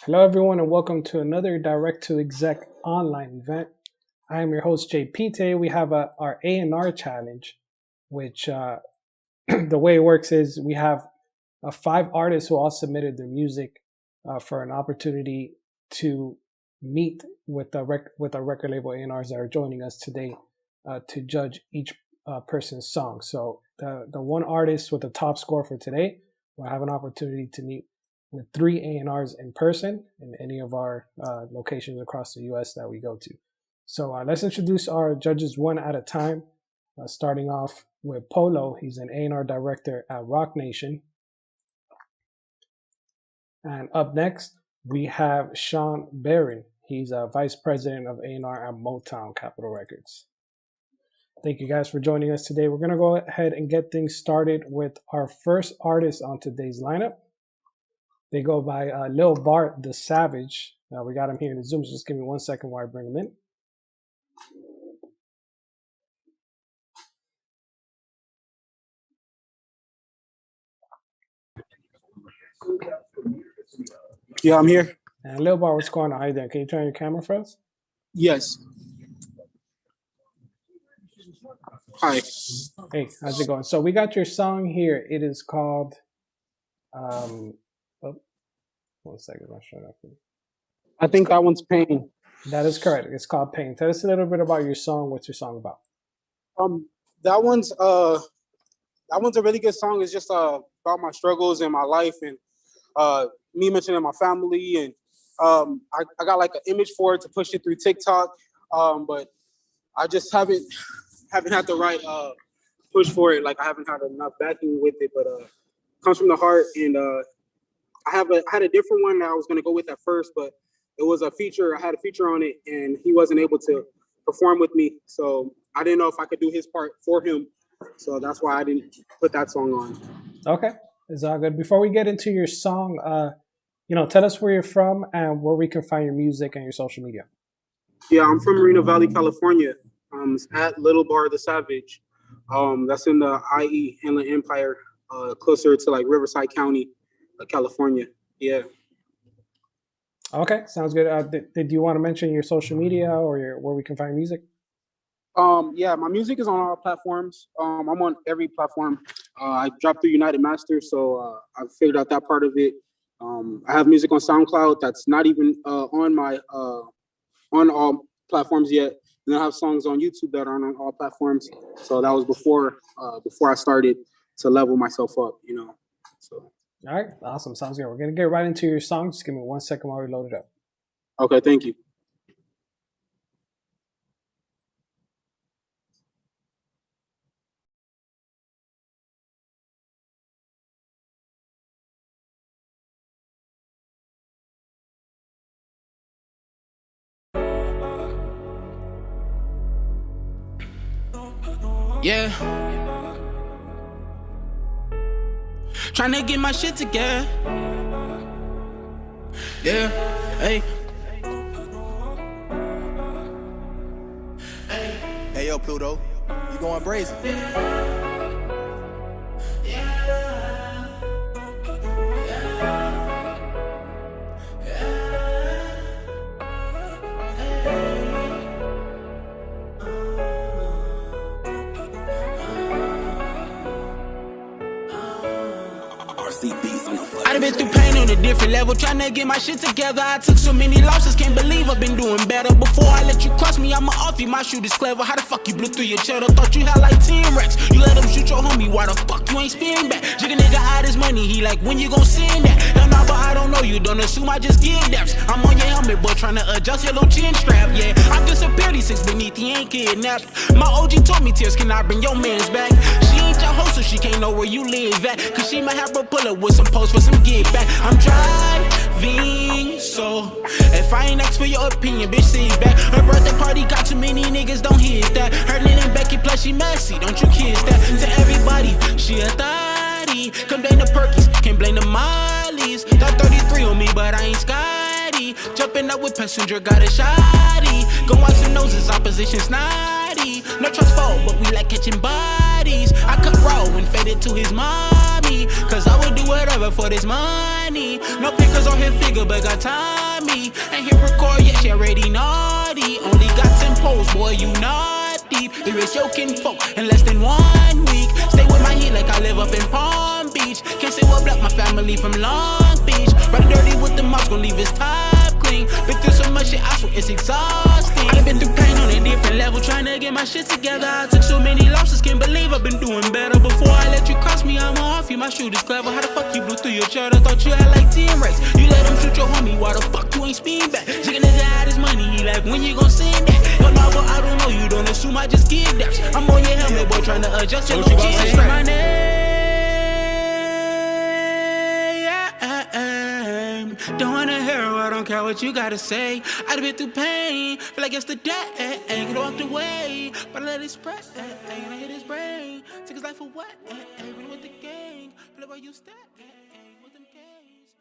Hello, everyone, and welcome to another Direct to Exec online event. I am your host, JP. Today we have our A&R challenge, which the way it works is we have 5 artists who all submitted their music for an opportunity to meet with our record label A&Rs that are joining us today to judge each person's song. So the one artist with the top score for today will have an opportunity to meet with 3 A&Rs in person in any of our locations across the U.S. that we go to. So let's introduce our judges one at a time, starting off with POLO. He's an A&R director at Rock Nation. And up next, we have SHAWN BARRON. He's a vice president of A&R at Motown Capitol Records. Thank you guys for joining us today. We're going to go ahead and get things started with our first artist on today's lineup. They go by Lil Bart the Savage. We got him here in the Zoom, so just give me 1 second while I bring him in. Yeah, I'm here. And Lil Bart, what's going on? How you doing? Can you turn your camera for us? Yes. Hi. Hey, how's it going? So we got your song here. It is called 1 second, I'm showing up for you. I think that one's Pain. That is correct. It's called Pain. Tell us a little bit about your song. What's your song about? That one's a really good song. It's just about my struggles in my life and me mentioning my family, and I got like an image for it to push it through TikTok, but I just haven't had the right push for it. Like I haven't had enough backing with it, but it comes from the heart. And I had a different one that I was gonna go with at first, but it was a feature. I had a feature on it, and he wasn't able to perform with me, so I didn't know if I could do his part for him. So that's why I didn't put that song on. Okay, it's all good. Before we get into your song, tell us where you're from and where we can find your music and your social media. Yeah, I'm from Moreno Valley, California. It's at Little Bar the Savage. That's in the IE Inland Empire, closer to like Riverside County, California. Yeah. Okay, sounds good. Did you want to mention your social media or where we can find music? Yeah, my music is on all platforms. I'm on every platform. I dropped through United Masters, so I figured out that part of it. I have music on SoundCloud that's not even on all platforms yet. And I have songs on YouTube that aren't on all platforms. So that was before I started to level myself up, So. All right, awesome. Sounds good. We're going to get right into your song. Just give me 1 second while we load it up. Okay, thank you. Yeah. Tryna get my shit together. Yeah. Hey. Hey, yo, Pluto. You going brazen? I done been through pain on a different level, tryna get my shit together. I took so many losses, can't believe I've been doing better. Before I let you cross me, I'ma off you, my shoot is clever. How the fuck you blew through your cheddar? Thought you had like 10 racks. You let him shoot your homie, why the fuck you ain't spin back? Jigga nigga out his money, he like, when you gon' send that? Don't know, but I don't know you, don't assume I just give daps. I'm on your helmet, boy, tryna adjust your little chin strap, yeah. I disappeared, these 6 beneath, he ain't kidnapped. My OG told me, Tears, can I bring your mans back? She ain't your host, so she can't know where you live at. Cause she might have a pull up with some posts for some give back. I'm driving, so if I ain't asked for your opinion, bitch, sit back. Her birthday party got too many niggas, don't hit that. Her name Becky, plus she messy, don't you kiss that. To everybody, she a thotty. Come blame the Perkies, can't blame the Mollies. Got 33 on me, but I ain't Scotty. Jumping up with passenger, got a shotty. Go watch some noses, opposition snotty. No trust fall, but we like catching bodies. I cut raw and faded to his mommy. me. Cause I would do whatever for this money. No pickers on here figure, but got Tommy. Ain't here record yet, she already naughty. Only got 10 posts, boy, you not deep. Erase your kinfolk in less than 1 week. Stay with my heat like I live up in Palm Beach. Can't say what block my family from Long Beach. Riding dirty with the mouse, gon' leave his top clean. Been through so much shit, I swear it's exhausting. I've been through pain on a different level, trying to get my shit together. I took so many losses, can't believe I've been doing better. Before I let you cross me, I'm off you. My shoot is clever. How the fuck you blew through your shirt? I thought you had like T-Rex. You let him shoot your homie, why the fuck you ain't speeding back? Chicken nigga had his money, he like, when you gon' send that? But no, but I don't know, you don't assume I just give that. I'm on your helmet, boy, trying to adjust your little say my name. Don't wanna hear it, I don't care what you gotta say. I've been through pain, feel like yesterday. Could walked away, but I let it spread. And I hit his brain, took his life away. Been with the gang, play where you stay. With them gangs.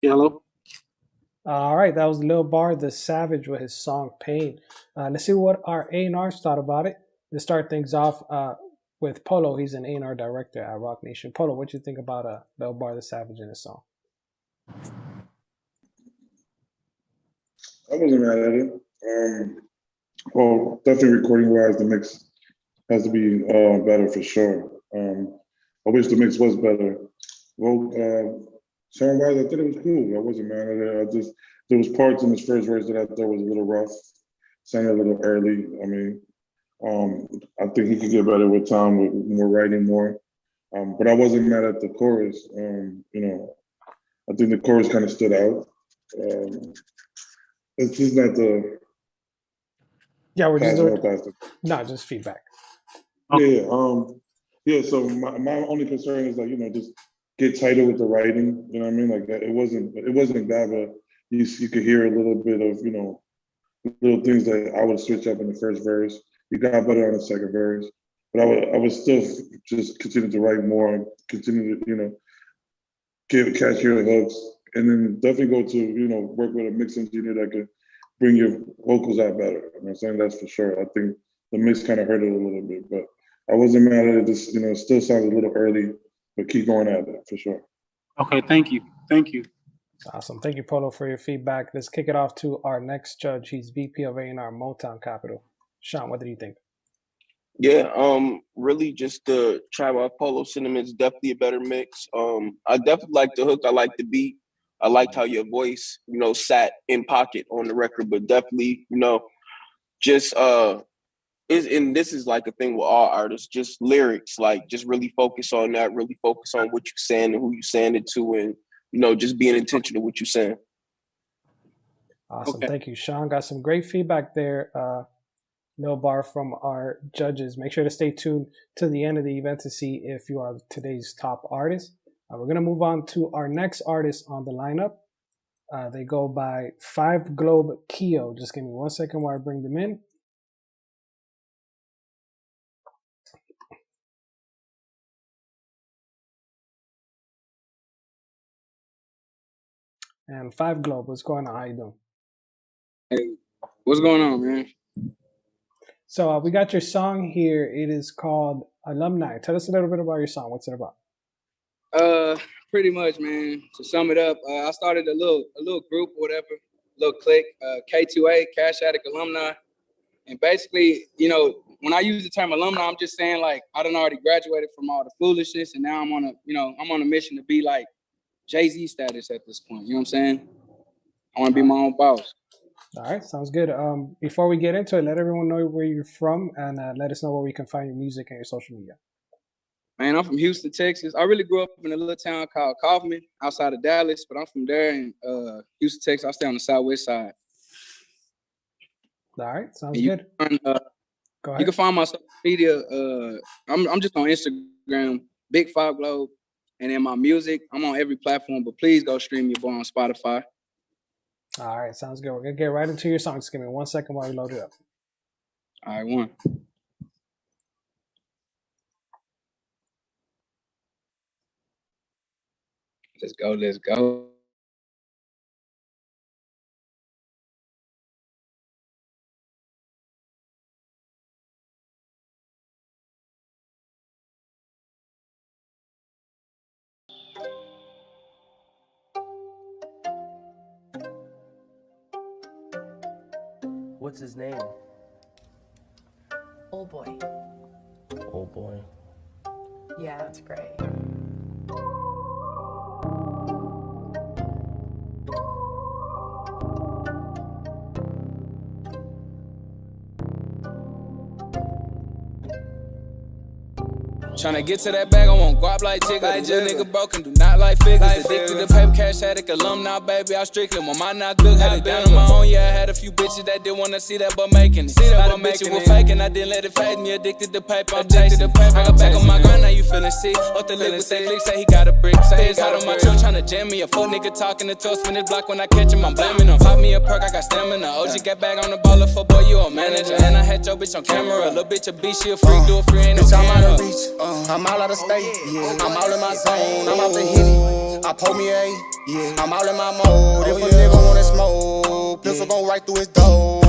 Hello. All right, that was Lil Bar the Savage with his song Pain. Let's see what our A&Rs thought about it. Let's start things off with Polo. He's an A&R director at Rock Nation. Polo, what you think about Lil Bar the Savage in his song? I wasn't mad at it. Well, definitely recording wise, the mix has to be better for sure. I wish the mix was better. Well, song wise, I thought it was cool. I wasn't mad at it. There was parts in his first verse that I thought was a little rough, sounded a little early. I mean, I think he could get better with time, with more writing more. But I wasn't mad at the chorus. I think the chorus kind of stood out. It's just not the. Yeah, we're just doing. Faster. No, just feedback. Yeah. So my only concern is just get tighter with the writing. You know what I mean? Like it wasn't bad, but you could hear a little bit of little things that I would switch up in the first verse. You got better on the second verse, but I would still just continue to write more and continue to catch your hooks, and then definitely go to work with a mix engineer that could bring your vocals out better. You know what I'm saying? That's for sure. I think the mix kind of hurt it a little bit, but I wasn't mad at it. Just it still sounds a little early, but keep going at it for sure. Okay, thank you. Awesome. Thank you, Polo, for your feedback. Let's kick it off to our next judge. He's VP of A&R Motown Capital. Sean, what do you think? Yeah, really just the Tribe Polo Cinnamon's definitely a better mix. I definitely like the hook. I like the beat. I liked how your voice, sat in pocket on the record, but definitely, just and this is like a thing with all artists, just lyrics, like just really focus on that, really focus on what you're saying and who you're saying it to, and just being intentional with what you're saying. Awesome. Okay. Thank you, Sean. Got some great feedback there. Lil Bar from our judges. Make sure to stay tuned to the end of the event to see if you are today's top artist. We're going to move on to our next artist on the lineup. They go by 5 Globe Keo. Just give me 1 second while I bring them in. And 5 Globe, what's going on? How you doing? Hey, what's going on, man? So we got your song here. It is called Alumni. Tell us a little bit about your song. What's it about? Pretty much, man. To sum it up, I started a little group, or whatever, little clique, K2A, Cash Addict Alumni, and basically, when I use the term alumni, I'm just saying like I done already graduated from all the foolishness, and now I'm on a mission to be like Jay-Z status at this point. You know what I'm saying? I want to be my own boss. All right, sounds good. Before we get into it, let everyone know where you're from and let us know where we can find your music and your social media. Man, I'm from Houston, Texas. I really grew up in a little town called Kaufman, outside of Dallas, but I'm from there in Houston, Texas. I stay on the southwest side. All right, sounds good. Go ahead. You can find my social media. I'm just on Instagram, Big 5 Globe. And then my music, I'm on every platform, but please go stream your boy on Spotify. All right, sounds good. We're gonna get right into your song. Just give me 1 second while we load it up. All right, one. Let's go, let's go. What's his name? Old boy. Oh boy. Yeah, that's great. Tryna get to that bag, I want guap like Tigger. Like just nigga broken, do not like figures. Like addicted to paper, cash addict, alumni, baby, I strictly want my not good. Had it down on my own, yeah, I had a few bitches that didn't wanna see that but making it. See that but making it. Faking, I didn't let it fade me, addicted to paper, I'm chasing the paper. I got back on my grind, now you feeling sick. Off the lip with that click, say he got a brick. Say it's hot on my truck, tryna jam me. A fuck nigga talking to toast, spin his block when I catch him, I'm blaming him. Pop me a perk, I got stamina. OG got back on the baller for boy, you a manager. And I had your bitch on camera, little bitch a beast, she a freak, do a free, ain't no Bitch, I'm out camera. of reach. I'm all out of state. I'm all in my zone. I'm out to hit it. I pull me a. I'm all in my mode. If a nigga wanna smoke, pistol gon' right through his door.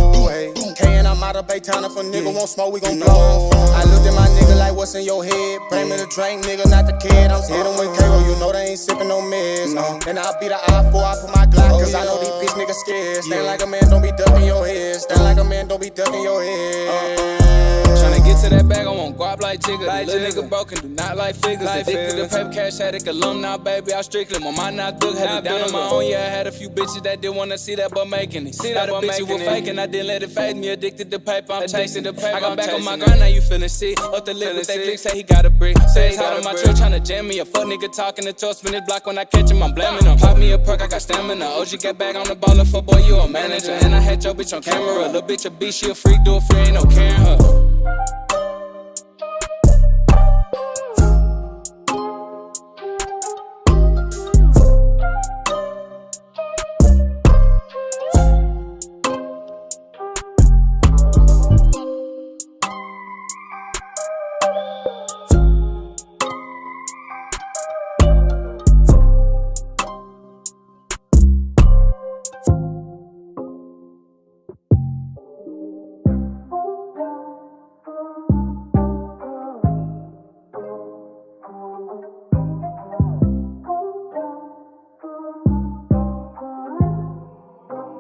K and I'm out of Baytown. If a nigga want smoke, we gon' blow. I looked at my nigga like, what's in your head? Bring me the drink, nigga, not the kid. I'm hitting with K.O. You know they ain't sippin' no mess. And I'll be the I-4, I put my Glock, cause I know these bitch niggas scared. Stand like a man, don't be ducking your head. Stand like a man, don't be ducking your head. Tryna get to that bag, I want guap like Tigger. Like little nigga broken, do not like figures. Like addicted to paper, cash addict, alumni, baby, I strictly want my not good. Had it down on my own, yeah, I had a few bitches that didn't wanna see that but making it. See that but making it. Faking, I didn't let it fade me, addicted to paper, I'm chasing the paper. I got back on my grind, now you feeling sick. Off the lip with that click, say he got a brick. Say it's hot on my truck, tryna jam me. A fuck nigga talking to toast, spin his block when I catch him, I'm blaming him. Pop me a perk, I got stamina. OG got back on the baller for boy, you a manager. And I had your bitch on camera, little bitch a beast, she a freak, do a free, ain't no carrying her.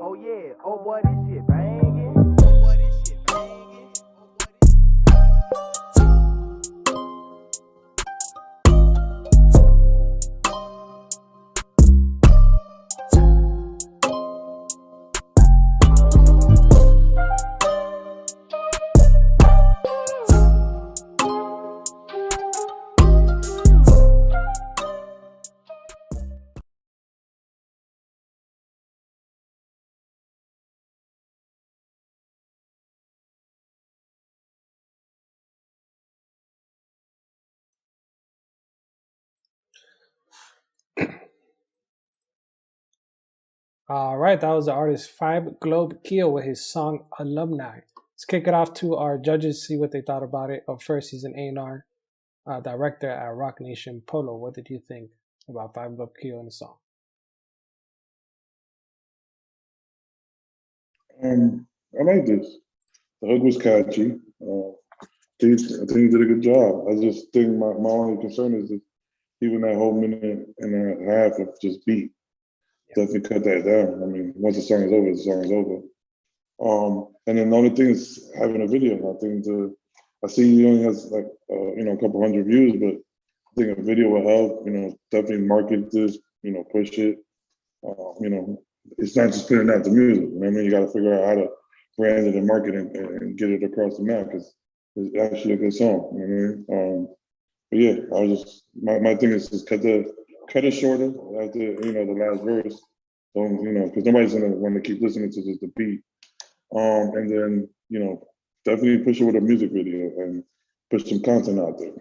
Oh yeah, oh boy, this shit banging. All right, that was the artist Five Globe Keel with his song Alumni. Let's kick it off to our judges, see what they thought about it. Up first, he's an A&R director at Rock Nation Polo. What did you think about Five Globe Keel and the song? I like this. The hook was catchy. I think he did a good job. I just think my only concern is that even that whole minute and a half of just beat, definitely cut that down. I mean, once the song is over, the song is over. And then the only thing is having a video. I see he only has like a couple hundred views, but I think a video will help. Definitely market this. Push it. It's not just putting out the music. You got to figure out how to brand it and market it and get it across the map because it's actually a good song. But yeah, I was just my thing is just cut it shorter after the last verse. Because nobody's gonna want to keep listening to just the beat. And then definitely push it with a music video and push some content out there.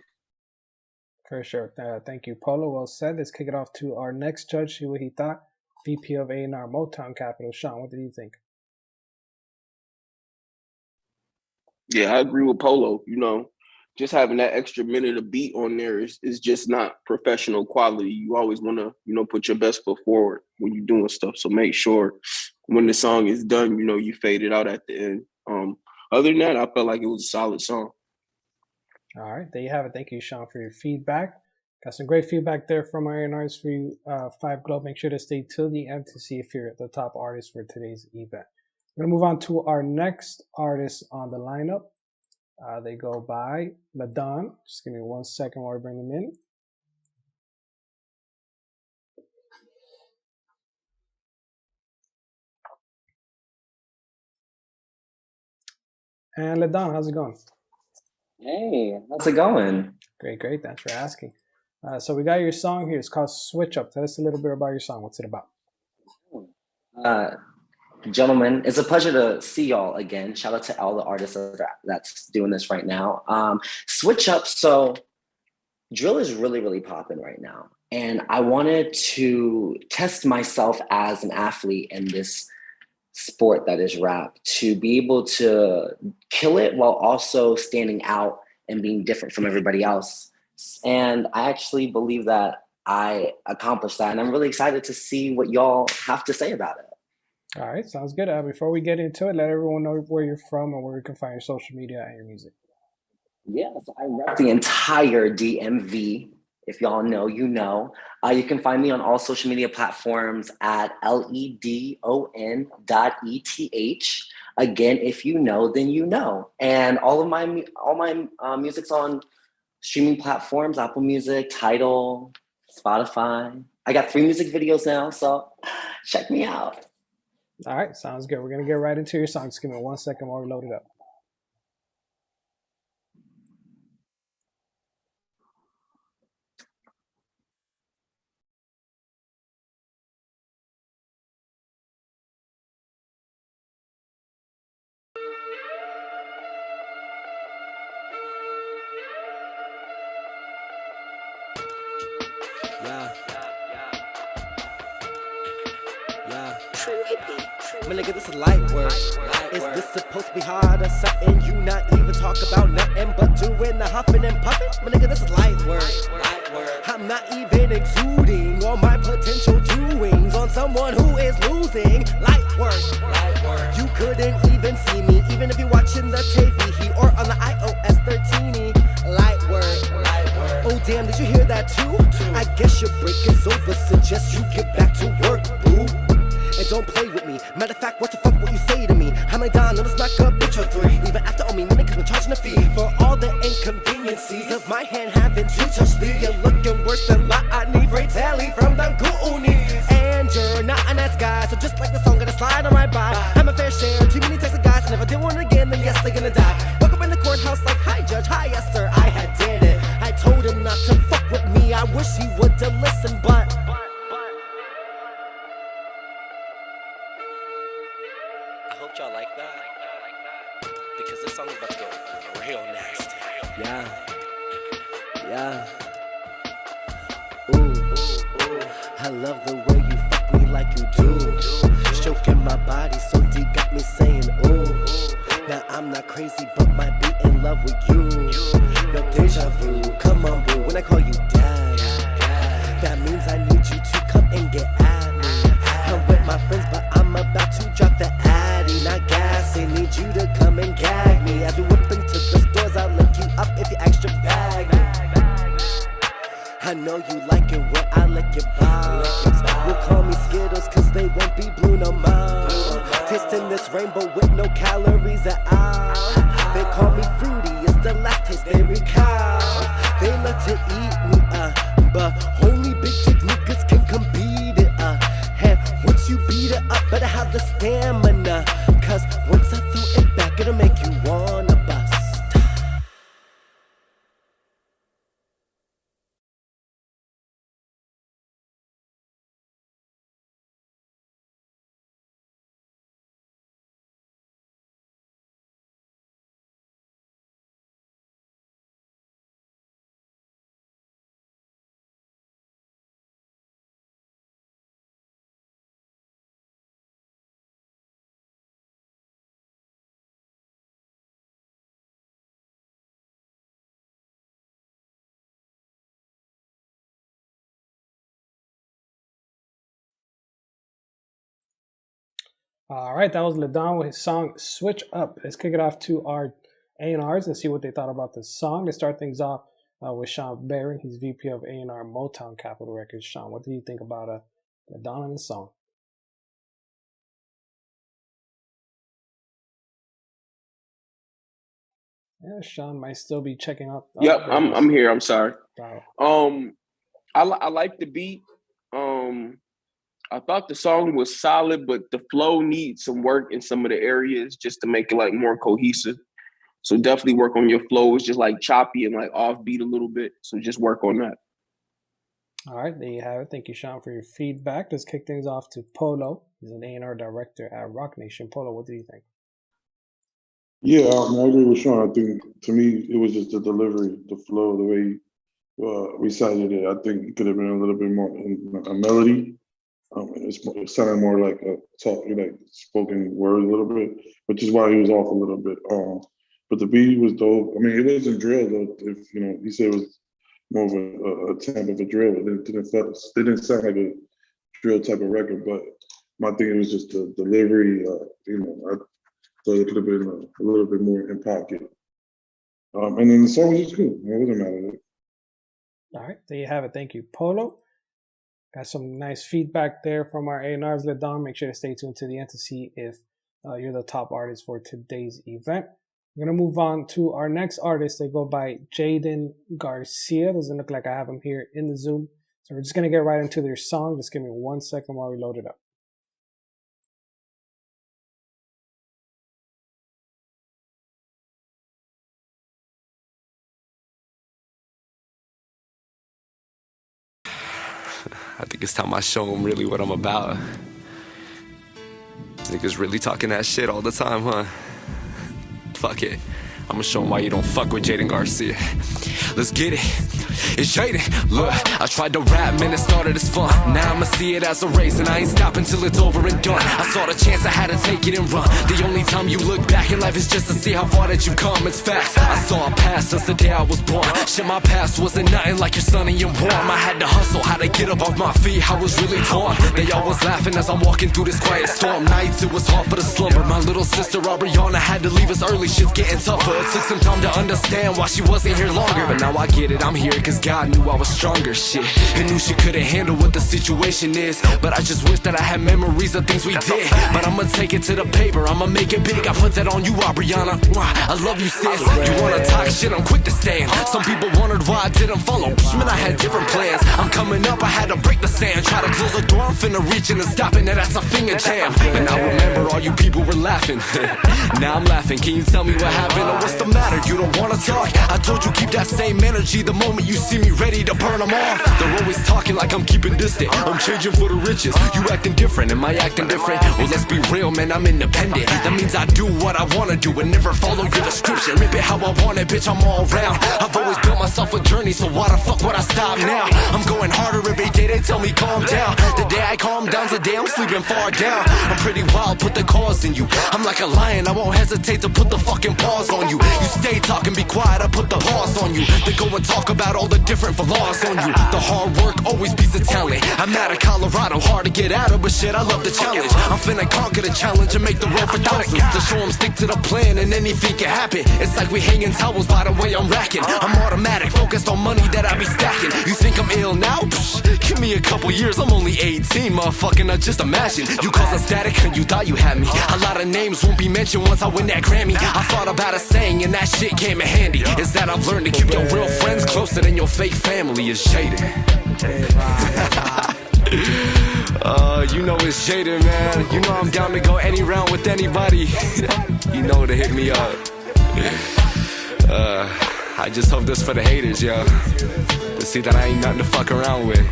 For sure. Thank you, Polo. Well said. Let's kick it off to our next judge, see what he thought. VP of A&R Motown Capital, Sean, what did you think? Yeah, I agree with Polo. You know, just having that extra minute of beat on there is just not professional quality. You always want to, you know, put your best foot forward when you're doing stuff. So make sure when the song is done, you know, you fade it out at the end. Other than that, I felt like it was a solid song. All right, there you have it. Thank you, Sean, for your feedback. Got some great feedback there from our A&Rs for you, 5 Globe. Make sure to stay till the end to see if you're the top artist for today's event. We're going to move on to our next artist on the lineup. They go by LaDon. Just give me 1 second while we bring them in. And LaDon, how's it going? Hey, how's it going? Great, great. Thanks for asking. So we got your song here. It's called Switch Up. Tell us a little bit about your song. What's it about? Gentlemen, it's a pleasure to see y'all again. Shout out to all the artists that's doing this right now. Switch Up. So drill is really, really popping right now. And I wanted to test myself as an athlete in this sport that is rap, to be able to kill it while also standing out and being different from everybody else. And I actually believe that I accomplished that. And I'm really excited to see what y'all have to say about it. All right, sounds good. Before we get into it, let everyone know where you're from and where you can find your social media and your music. Yes, I rep the entire DMV. If y'all know, you know. You can find me on all social media platforms at LEDON.ETH. Again, if you know, then you know. And all my music's on streaming platforms: Apple Music, Tidal, Spotify. I got 3 music videos now, so check me out. All right, sounds good. We're gonna get right into your song. Just give me 1 second while we load it up. True hippie. My nigga, this is light work. Is this supposed to be hard or something? You not even talk about nothing but doing the huffing and puffing? My nigga, this is light work. I'm not even exuding all my potential doings on someone who is losing. Light work. You couldn't even see me, even if you're watching the TV or on the iOS 13. Light work. Oh damn, did you hear that too? I guess your break is over. Suggest you get back to work, boo. And don't play with me. Matter of fact, what the fuck will you say to me? How many times on a smack a bitch or 3? Even after all me niggas been charging a fee for all the inconveniencies of my hand having to touch me. You're looking worse than I need Ray Tally from the Goonies. And you're not a nice guy, so just like the song, gonna slide on right by. I'm a fair share, too many types of guys, and if I did one again, then yes, they're gonna die. Woke up in the courthouse like, hi judge, hi yes sir, I had did it. I told him not to fuck with me, I wish he would've listened, but I hope y'all like that, because this song is about to get real nasty. Yeah. Ooh, I love the way you fuck me like you do. Stroking my body so deep, got me saying ooh. Now I'm not crazy, but might be in love with you. No deja vu, come on boo, when I call you dad, that means I need you to come and get at me. I'm with my friends, but I'm about to drop the addy, not gassy. Need you to come and gag me. As we whip into the stores, I'll look you up if you extra bag me. I know you like it when I lick your balls. Will call me Skittles cause they won't be blue no more. Tasting this rainbow with no calories at all. They call me fruity, it's the last taste they recall. They love to eat me, but only big dick niggas can compete it, And once you beat it up, better have the stamina, cause once I throw it back, it'll make you wanna bust. All right, that was Ladon with his song Switch Up. Let's kick it off to our A&Rs and see what they thought about the song. To start things off with SHAWN BARRON. He's VP of A&R Motown Capitol Records. SHAWN, what do you think about Ladon and the song? Yeah, SHAWN might still be checking out. Yep, I'm here. I'm sorry. Wow. I like the beat. I thought the song was solid, but the flow needs some work in some of the areas just to make it like more cohesive. So definitely work on your flow. It's just like choppy and like offbeat a little bit. So just work on that. All right, there you have it. Thank you, SHAWN, for your feedback. Let's kick things off to POLO. He's an A&R director at Roc Nation. POLO, what do you think? Yeah, I agree with SHAWN. I think to me it was just the delivery, the flow, the way he recited it. I think it could have been a little bit more in a melody. It sounded more like a like spoken word a little bit, which is why he was off a little bit. But the beat was dope. I mean, it wasn't drill though. If he said it was more of a type of a drill, but it didn't sound like a drill type of record. But my thing was just the delivery. I thought it could have been a little bit more in pocket. And then the song was just cool. I wasn't mad at it. All right, there you have it. Thank you, POLO. Got some nice feedback there from our A&Rs. Ladon, make sure to stay tuned to the end to see if you're the top artist for today's event. We're going to move on to our next artist. They go by Jaden Garcia. Doesn't look like I have him here in the Zoom. So we're just going to get right into their song. Just give me 1 second while we load it up. I think it's time I show them really what I'm about. Niggas really talking that shit all the time, huh? Fuck it. I'ma show them why you don't fuck with Jaden Garcia. Let's get it. It's Jaden. Look, I tried to rap, man, it started as fun. Now I'ma see it as a race, and I ain't stopping till it's over and done. I saw the chance, I had to take it and run. The only time you look back in life is just to see how far that you've come. It's facts. I saw a past since the day I was born. Shit, my past wasn't nothing like your sunny and warm. I had to hustle, had to get up off my feet. I was really torn. They always laughing as I'm walking through this quiet storm. Nights it was hard for the slumber. My little sister Ariana had to leave us early. Shit's getting tougher. It took some time to understand why she wasn't here longer. But now I get it, I'm here cause God knew I was stronger. Shit, and knew she couldn't handle what the situation is. But I just wish that I had memories of things we did. But I'ma take it to the paper, I'ma make it big. I put that on you, Ariana. I love you, sis. You wanna talk shit, I'm quick to stand. Some people wondered why I didn't follow. Man, I had different plans. I'm coming up, I had to break the sand. Try to close the door, I'm finna reach in and stop it. Now that's a finger jam. But now remember, all you people were laughing. Now I'm laughing. Can you tell me what happened or what's the matter? You don't wanna talk? I told you keep that same energy. The moment you see me ready to burn them off, they're always talking like I'm keeping distant. I'm changing for the riches. You acting different, am I acting different? Well, let's be real, man, I'm independent. That means I do what I wanna do and never follow your description. Rip it how I want it, bitch, I'm all round. I've always built myself a journey, so why the fuck would I stop now? I'm going harder every day, they tell me calm down. The day I calm down's the day I'm sleeping far down. I'm pretty wild, put the cause in you. I'm like a lion, I won't hesitate to put the fucking paws on you. You stay talking, be quiet, I put the pause on you. Then go and talk about all the different flaws on you. The hard work always beats the talent. I'm out of Colorado, hard to get out of, but shit, I love the challenge. I'm finna conquer the challenge and make the road for thousands. To show them stick to the plan and anything can happen. It's like we hanging towels by the way I'm racking. I'm automatic, focused on money that I be stacking. You think I'm ill now? Psh, give me a couple years, I'm only 18, motherfucker, now just imagine. You causing static and you thought you had me. A lot of names won't be mentioned once I win that Grammy. I thought about a saying and that shit came in handy. Is that I've learned to keep your real friends closer than your fake family. Is Jaden. You know it's Jaden, man. You know I'm down to go any round with anybody. You know to hit me up. I just hope this for the haters, yo. To see that I ain't nothing to fuck around with.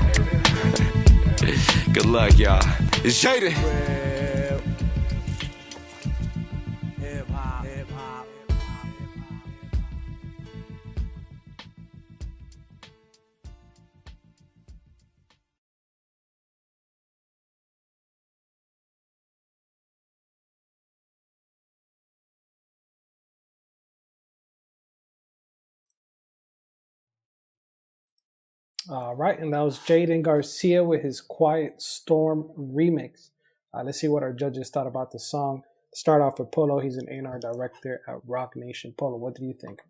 Good luck, y'all. It's Jaden. All right, and that was Jaden Garcia with his Quiet Storm remix. Let's see what our judges thought about the song. Start off with Polo. He's an A&R director at Rock Nation. Polo, what did you think?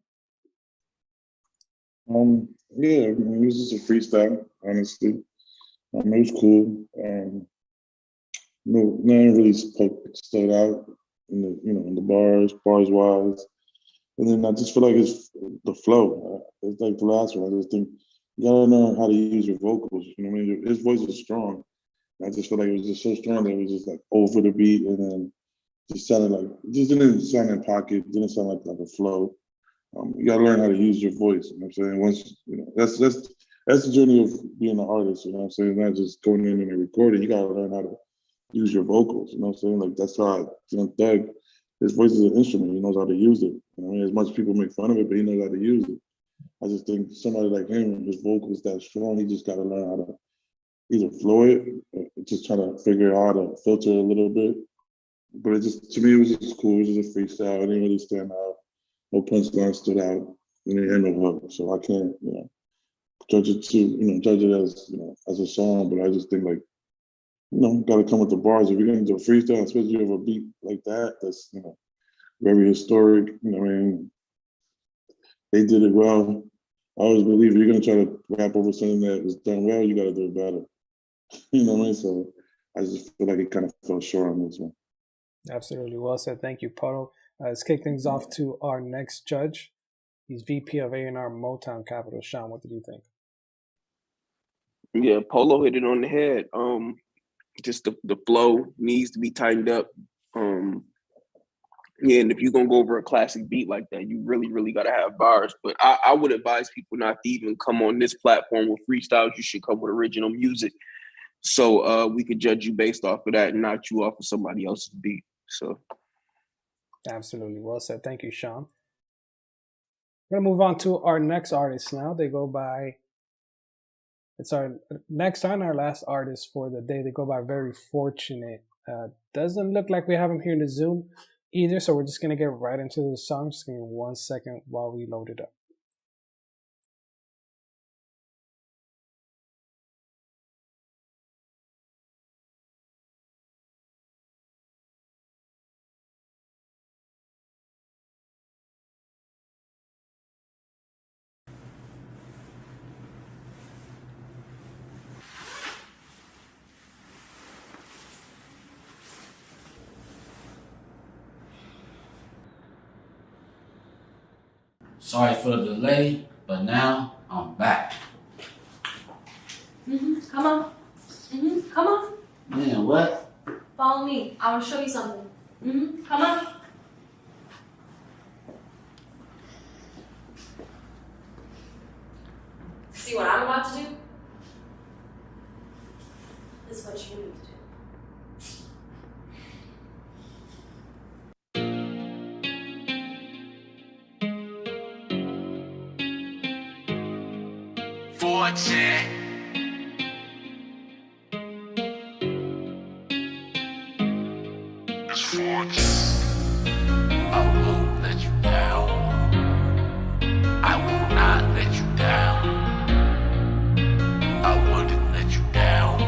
Yeah, I mean, it was just a freestyle, honestly. It was cool. No, nothing really stood out in the, in the bars wise. And then I just feel like it's the flow. It's like the last one. I just think you gotta learn how to use your vocals. You know what I mean? His voice is strong. I just feel like it was just so strong that it was just like over the beat, and then just sounded like, it just didn't sound in pocket. Didn't sound like a flow. You gotta learn how to use your voice. You know what I'm saying? Once that's the journey of being an artist. You know what I'm saying? Not just going in and recording. You gotta learn how to use your vocals. You know what I'm saying? Like that's how Doug. His voice is an instrument. He knows how to use it. You know what I mean? As much as people make fun of it, but he knows how to use it. I just think somebody like him, his vocals that strong. He just gotta learn how to either flow it, or just try to figure out how to filter it a little bit. But it just, to me, it was just cool. It was just a freestyle. It didn't really stand out. No punchline stood out. And it had no hook. So I can't, judge it as a song. But I just think like, gotta come with the bars. If you're gonna do a freestyle, especially if you have a beat like that, that's very historic. You know what I mean? They did it well. I always believe if you're gonna try to rap over something that was done well, you gotta do it better. You know what I mean? So I just feel like it kind of fell short on this one. Absolutely. Well said. Thank you, Polo. Let's kick things off to our next judge. He's VP of A&R Motown Capital. SHAWN, what did you think? Yeah, Polo hit it on the head. Just the flow needs to be tightened up. Yeah, and if you're gonna go over a classic beat like that, you really, really gotta have bars. But I would advise people not to even come on this platform with freestyles. You should come with original music. So we could judge you based off of that and not you off of somebody else's beat. So absolutely. Well said. Thank you, SHAWN. We're gonna move on to our next artist now. They go by, it's our next and our last artist for the day. They go by Very Fortunate. Doesn't look like we have him here in the Zoom either, so we're just gonna get right into the song. Just give me 1 second while we load it up. Sorry for the delay, but now I'm back. Come on. Come on. Man, what? Follow me. I want to show you something. Come on. See what I'm about to do? This is what you need to do. Fortune. It's fortune. I won't let you down. I will not let you down. I wouldn't let you down.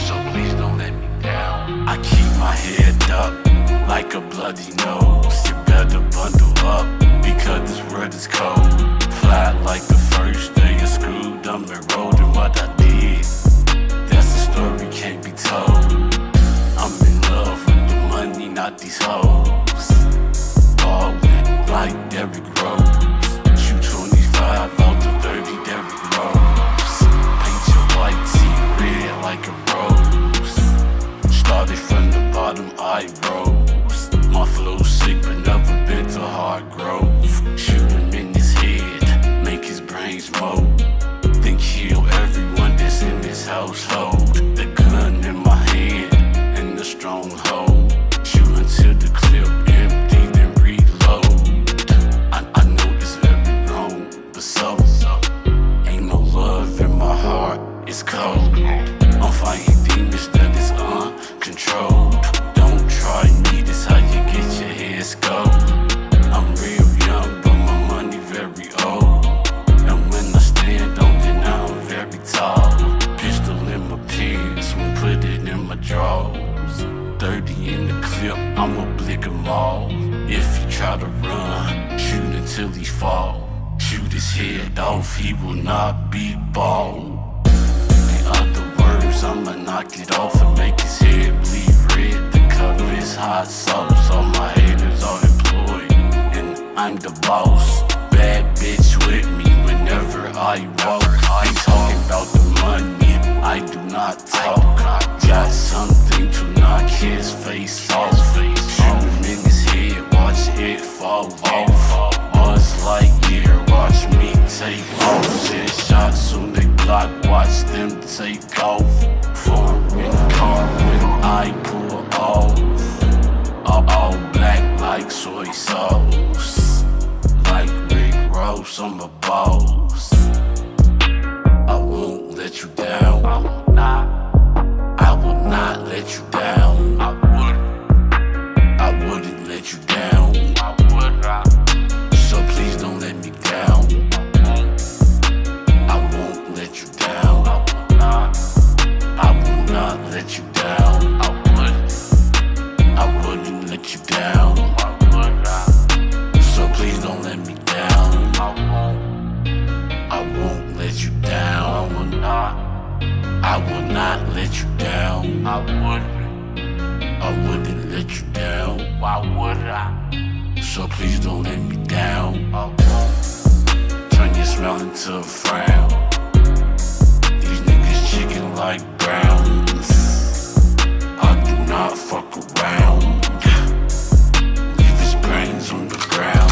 So please don't let me down. I keep my head up like a bloody nose. You better bundle up because this world is cold. Fly like the first day of school, dumb and rolled in what I did. That's a story can't be told. I'm in love with the money, not these hoes. Ballin' like Derrick Rose. Shoot 25 out to 30 Derrick Rose. Paint your white tee red like a rose. Started from the bottom, I rose. My flow sick, but never been to hard growth. Shoot him in his head, make his brains mold. Then kill everyone that's in this household. The gun in my hand and the stronghold. Shoot until the clip empty, then reload. I run, shoot until he fall. Shoot his head off, he will not be bald. In other words, I'ma knock it off and make his head bleed red. The cover is hot sauce, all my haters are employed, and I'm the boss. Bad bitch with me whenever I walk. I'm talking about the money, I do not talk. Got something to knock his face off. Shoot in his head, watch it fall off. Buzz like gear, watch me take off. 10 shots on the clock, watch them take off. Foreign car when I pull off. All black like soy sauce. Like Rick Ross, I'm a boss. I won't let you down. I will not let you down. I wouldn't let you down. So please don't let me down. I won't let you down. I will not let you down. I wouldn't let you down. So please don't let me down. I won't let you down. I will not let you down. I wouldn't let you down. Why would I? So please don't let me down. I won't turn your smile into a frown. These niggas chicken like browns. I do not fuck around. Leave his brains on the ground.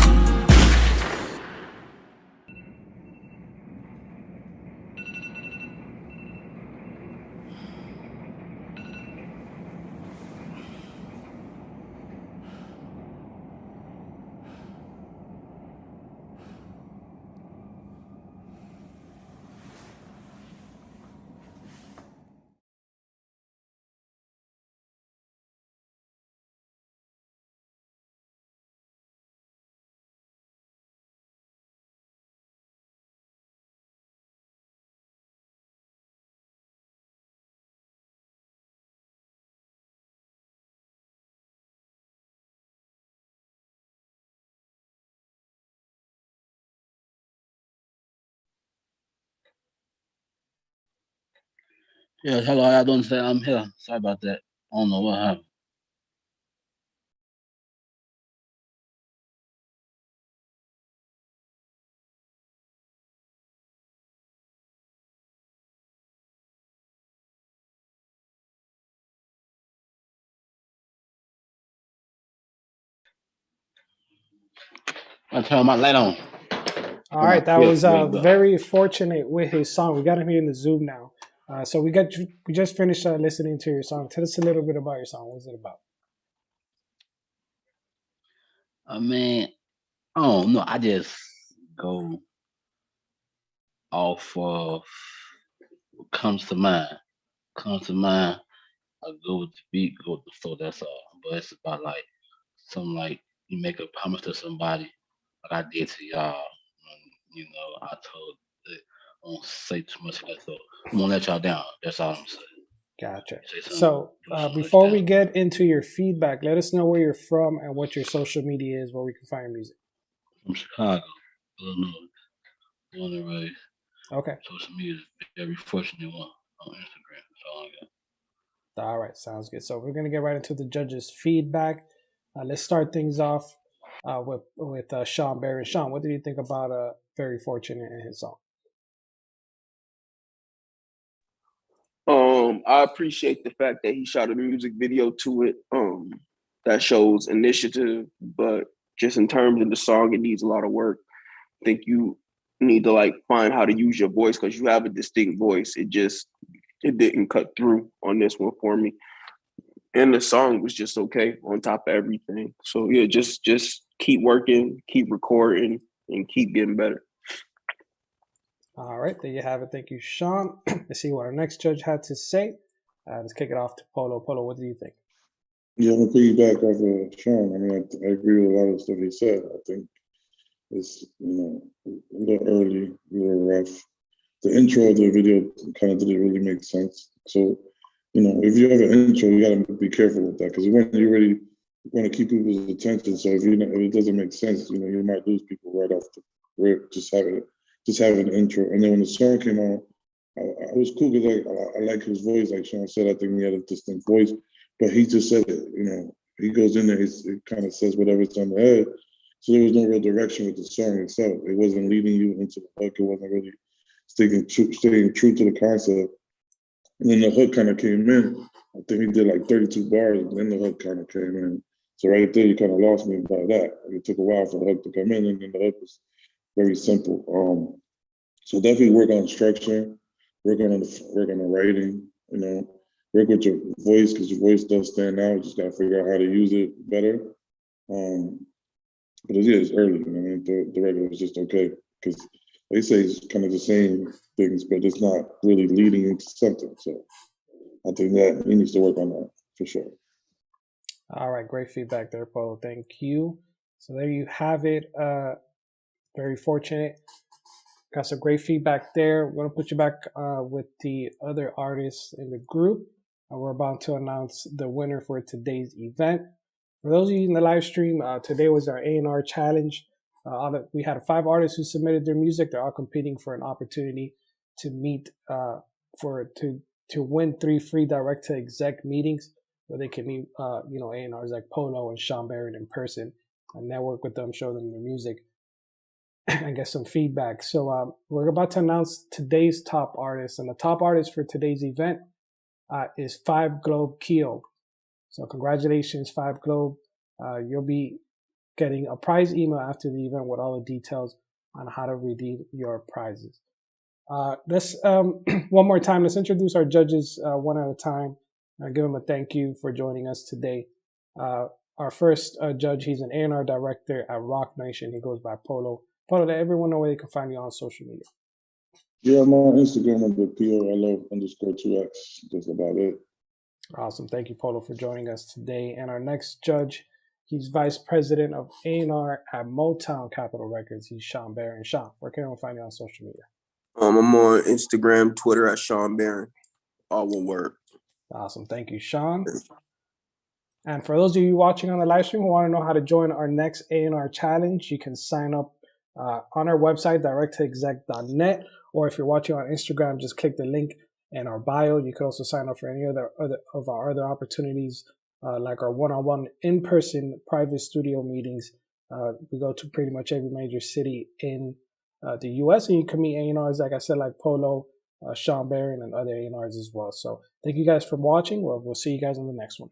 Yes, hello, how y'all doing today? I'm here. Sorry about that. I don't know what happened. I turn my light on. All right, that was very fortunate with his song. We got him here in the Zoom now. So we just finished listening to your song. Tell us a little bit about your song. What's it about? I mean, I don't know. I just go off of what comes to mind. Comes to mind. I go with the beat, go with the flow. That's all. But it's about like something like you make a promise to somebody, like I did to y'all. And, you know, I told that I won't say too much because I'm gonna let y'all down. That's all I'm saying. Gotcha. So before we get into your feedback, let us know where you're from and what your social media is, where we can find your music. From Chicago, Illinois, born and raised. Okay. Social media is very fortunate one on Instagram. That's all I got. All right, sounds good. So we're gonna get right into the judges' feedback. Let's start things off with Sean Barron. Sean, what do you think about Very Fortunate and his song? I appreciate the fact that he shot a music video to it. That shows initiative, but just in terms of the song, it needs a lot of work. I think you need to like find how to use your voice because you have a distinct voice. It didn't cut through on this one for me. And the song was just okay on top of everything. So yeah, just keep working, keep recording, and keep getting better. All right, there you have it. Thank you, Sean. Let's see what our next judge had to say. Let's kick it off to Polo. Polo, what do you think? Yeah, I'm gonna piggyback off of Sean. I mean, I agree with a lot of the stuff he said. I think it's a little early, a little rough. The intro of the video kind of didn't really make sense. So, if you have an intro, you gotta be careful with that because when you're ready want to keep people's attention. So if if it doesn't make sense, you might lose people right off the rip. Just have an intro, and then when the song came on, I was cool because I like his voice. Like Sean said, I think he had a distinct voice, but he just said it. He goes in there, it kind of says whatever's on the head. So there was no real direction with the song itself. It wasn't leading you into the hook. It wasn't really staying true to the concept. And then the hook kind of came in. I think he did like 32 bars, and then the hook kind of came in. So right there, you kind of lost me by that. It took a while for the hook to come in, and then the hook was very simple. So definitely work on structure, work on the writing, work with your voice because your voice does stand out. You just gotta figure out how to use it better. But it's early. The record was just okay because they say it's kind of the same things, but it's not really leading into something. So I think that he needs to work on that for sure. All right, great feedback there, Polo. Thank you. So there you have it. Very fortunate. Got some great feedback there. We're going to put you back with the other artists in the group. We're about to announce the winner for today's event. For those of you in the live stream, today was our A&R challenge. We had 5 artists who submitted their music. They're all competing for an opportunity to meet to win 3 free direct to exec meetings where they can meet A&Rs like Polo and Sean Barron in person and network with them, show them their music, and get some feedback. So we're about to announce today's top artist, and the top artist for today's event is 5 Globe Keo. So congratulations, 5 Globe. You'll be getting a prize email after the event with all the details on how to redeem your prizes. Let's one more time, let's introduce our judges one at a time. Give them a thank you for joining us today. Our first judge, he's an A&R director at Rock Nation. He goes by Polo. Polo, let everyone know where they can find you on social media. Yeah, I'm on Instagram under POLO_2X. That's about it. Awesome. Thank you, Polo, for joining us today. And our next judge, he's vice president of A&R at Motown Capitol Records. He's Sean Barron. Sean, where can everyone find you on social media? I'm on Instagram, Twitter at Sean Barron. All one word. Awesome. Thank you, Sean. And for those of you watching on the live stream who want to know how to join our next A&R challenge, you can sign up on our website, directtoexec.net, or if you're watching on Instagram, just click the link in our bio. You can also sign up for any other of our other opportunities, like our one-on-one in-person private studio meetings. We go to pretty much every major city in the U.S., and you can meet A&Rs, like I said, like Polo, Sean Barron, and other A&Rs as well. So thank you guys for watching. We'll see you guys in the next one.